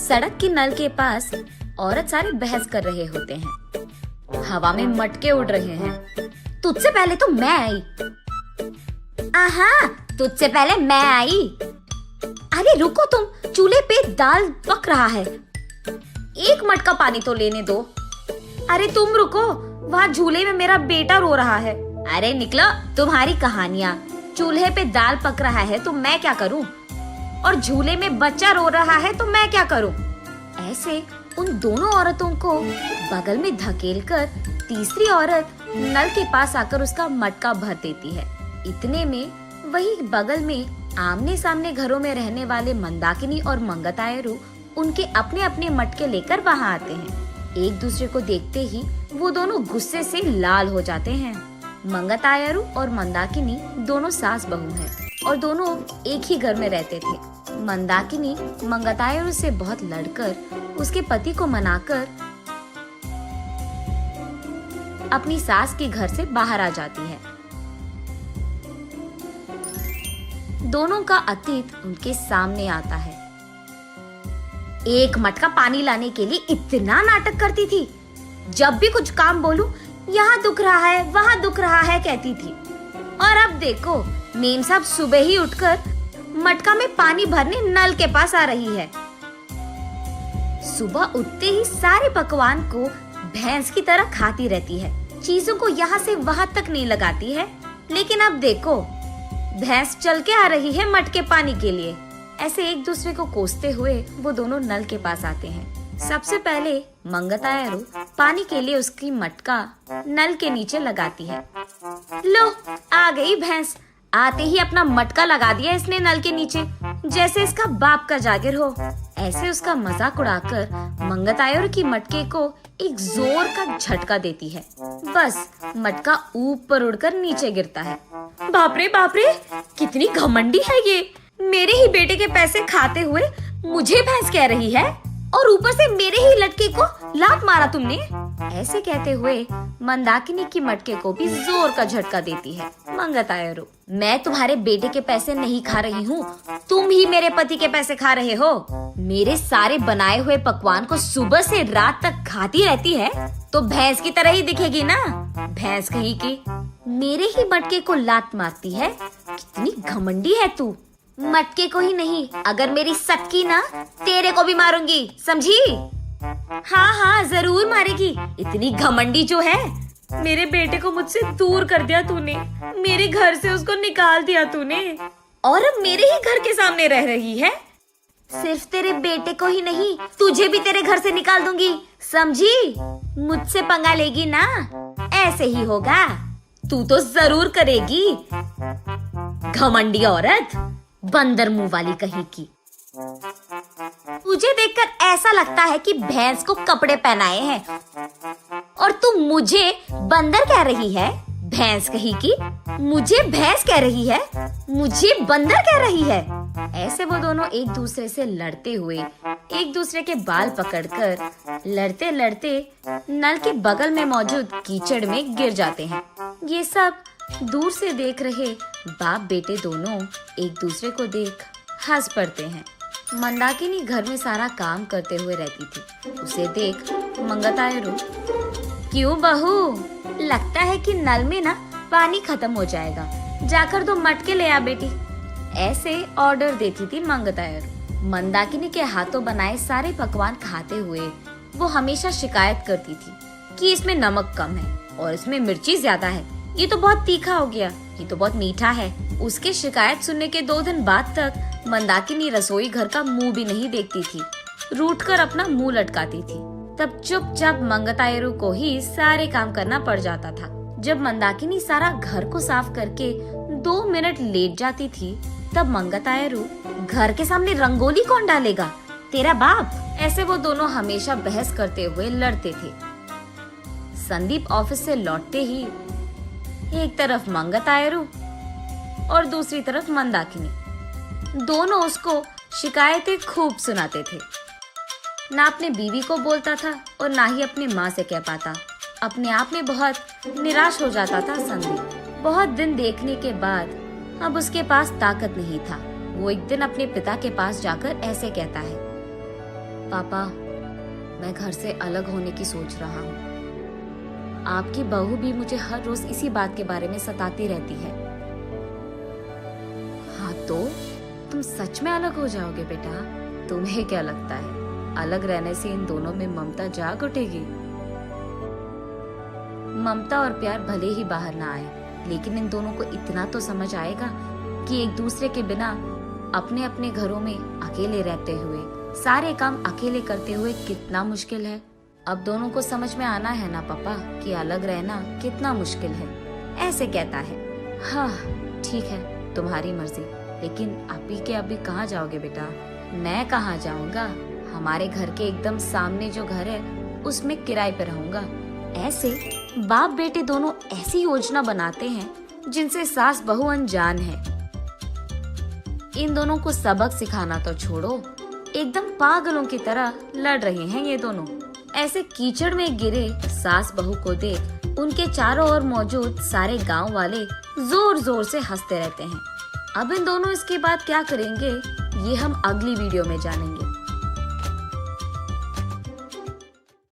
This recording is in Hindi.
सड़क के नल के पास औरत सारे बहस कर रहे होते हैं। हवा में मटके उड़ रहे हैं। तुझसे पहले तो मैं आई। आहा, तुझसे पहले मैं आई। अरे रुको तुम, चूल्हे पे दाल पक रहा है, एक मटका पानी तो लेने दो। अरे तुम रुको, वहाँ झूले में मेरा बेटा रो रहा है। अरे निकलो, तुम्हारी कहानियाँ। चूल्हे पे दाल पक रहा है तो मैं क्या करूँ, और झूले में बच्चा रो रहा है तो मैं क्या करूँ। ऐसे उन दोनों औरतों को बगल में धकेलकर तीसरी औरत नल के पास आकर उसका मटका भर देती है। इतने में वही बगल में आमने सामने घरों में रहने वाले मंदाकिनी और मंगतायरू उनके अपने अपने मटके लेकर वहाँ आते हैं। एक दूसरे को देखते ही वो दोनों गुस्से से लाल हो जाते हैं। मंगतायरू और मंदाकिनी दोनों सास बहू हैं और दोनों एक ही घर में रहते थे। मंदाकिनी मंगतायरू से बहुत लड़कर उसके पति को मनाकर अपनी सास के घर से बाहर आ जाती है। दोनों का अतीत उनके सामने आता है। एक मटका पानी लाने के लिए इतना नाटक करती थी। जब भी कुछ काम बोलूं, यहाँ दुख रहा है, वहाँ दुख रहा है कहती थी। और अब देखो, मेम साहब सुबह ही उठकर मटका में पानी भरने नल के पास आ रही है। सुबह उठते ही सारे पकवान को भैंस की तरह खाती रहती है, चीजों को यहाँ से वहाँ तक नहीं लगाती है। लेकिन अब देखो, भैंस चल के आ रही है मटके पानी के लिए। ऐसे एक दूसरे को कोसते हुए वो दोनों नल के पास आते हैं। सबसे पहले मंगतायरू पानी के लिए उसकी मटका नल के नीचे लगाती है। लो, आ गई भैंस। आते ही अपना मटका लगा दिया इसने नल के नीचे, जैसे इसका बाप का जागिर हो। ऐसे उसका मजाक उड़ाकर मंगतायरू की मटके को एक जोर का झटका देती है। बस मटका ऊपर उड़कर नीचे गिरता है। बाप रे, कितनी घमंडी है ये। मेरे ही बेटे के पैसे खाते हुए मुझे भैंस कह रही है, और ऊपर से मेरे ही लटके को लात मारा तुमने। ऐसे कहते हुए मंदाकिनी की मटके को भी जोर का झटका देती है मंगतायरू। मैं तुम्हारे बेटे के पैसे नहीं खा रही हूँ, तुम ही मेरे पति के पैसे खा रहे हो। मेरे सारे बनाए हुए पकवान को सुबह से रात तक खाती रहती है तो भैंस की तरह ही दिखेगी ना। भैंस कहीं की मेरे ही मटके को लात मारती है। कितनी घमंडी है तू। मटके को ही नहीं, अगर मेरी सटकी ना, तेरे को भी मारूंगी, समझी? हाँ, जरूर मारेगी। इतनी घमंडी जो है। मेरे बेटे को मुझसे दूर कर दिया तूने, मेरे घर से उसको निकाल दिया तूने, और अब मेरे ही घर के सामने रह रही है। सिर्फ तेरे बेटे को ही नहीं, तुझे भी तेरे घर से निकाल दूंगी, समझी? मुझसे पंगा लेगी ना, ऐसे ही होगा। तू तो जरूर करेगी, घमंडी औरत, बंदर मुंह वाली कहीं की। तुझे देखकर ऐसा लगता है कि भैंस को कपड़े पहनाए हैं, और तू मुझे बंदर कह रही है। भैंस कहीं की मुझे भैंस कह रही है, मुझे बंदर कह रही है। ऐसे वो दोनों एक दूसरे से लड़ते हुए एक दूसरे के बाल पकड़कर लड़ते लड़ते नल के बगल में मौजूद कीचड़ में गिर जाते हैं। ये सब दूर से देख रहे बाप बेटे दोनों एक दूसरे को देख हंस पड़ते हैं। मंदाकिनी घर में सारा काम करते हुए रहती थी। उसे देख मंगतायरू, क्यों बहू, लगता है कि नल में ना पानी खत्म हो जाएगा, जाकर 2 मटके ले आ बेटी। ऐसे ऑर्डर देती थी मंगतायरू। मंदाकिनी के हाथों बनाए सारे पकवान खाते हुए वो हमेशा शिकायत करती थी कि इसमें नमक कम है और इसमें मिर्ची ज्यादा है, ये तो बहुत तीखा हो गया, ये तो बहुत मीठा है। उसके शिकायत सुनने के 2 दिन बाद तक मंदाकिनी रसोई घर का मुंह भी नहीं देखती थी, रूठकर अपना मुंह लटकाती थी। तब चुपचाप मंगतायरू को ही सारे काम करना पड़ जाता था। जब मंदाकिनी सारा घर को साफ करके 2 मिनट लेट जाती थी, तब मंगतायरू, घर के सामने रंगोली कौन डालेगा, तेरा बाप। ऐसे वो दोनों हमेशा बहस करते हुए लड़ते थे। संदीप ऑफिस से लौटते ही एक तरफ मंगतायरू और दूसरी तरफ मंदाकिनी, दोनों उसको शिकायतें खूब सुनाते थे। ना अपने बीवी को बोलता था और ना ही अपनी माँ से कह पाता। अपने आप में बहुत निराश हो जाता था संदीप। बहुत दिन देखने के बाद अब उसके पास ताकत नहीं था। वो एक दिन अपने पिता के पास जाकर ऐसे कहता है, पापा, मैं घर से अलग होने की सोच रहा हूँ। आपकी बहू भी मुझे हर रोज इसी बात के बारे में सताती रहती है। हाँ तो तुम सच में अलग हो जाओगे बेटा? तुम्हें क्या लगता है अलग रहने से इन दोनों में ममता जाग उठेगी? ममता और प्यार भले ही बाहर ना आए, लेकिन इन दोनों को इतना तो समझ आएगा कि एक दूसरे के बिना अपने अपने घरों में अकेले रहते हुए, सारे काम अकेले करते हुए कितना मुश्किल है। अब दोनों को समझ में आना है ना पापा कि अलग रहना कितना मुश्किल है। ऐसे कहता है। हाँ ठीक है, तुम्हारी मर्जी, लेकिन अभी के अभी कहाँ जाओगे बेटा? मैं कहाँ जाऊँगा, हमारे घर के एकदम सामने जो घर है उसमें किराए पे रहूंगा। ऐसे बाप बेटे दोनों ऐसी योजना बनाते हैं जिनसे सास बहू अनजान है। इन दोनों को सबक सिखाना तो छोड़ो, एकदम पागलों की तरह लड़ रहे हैं ये दोनों। ऐसे कीचड़ में गिरे सास बहू को देख उनके चारों ओर मौजूद सारे गांव वाले जोर जोर से हंसते रहते हैं। अब इन दोनों इसके बाद क्या करेंगे ये हम अगली वीडियो में जानेंगे।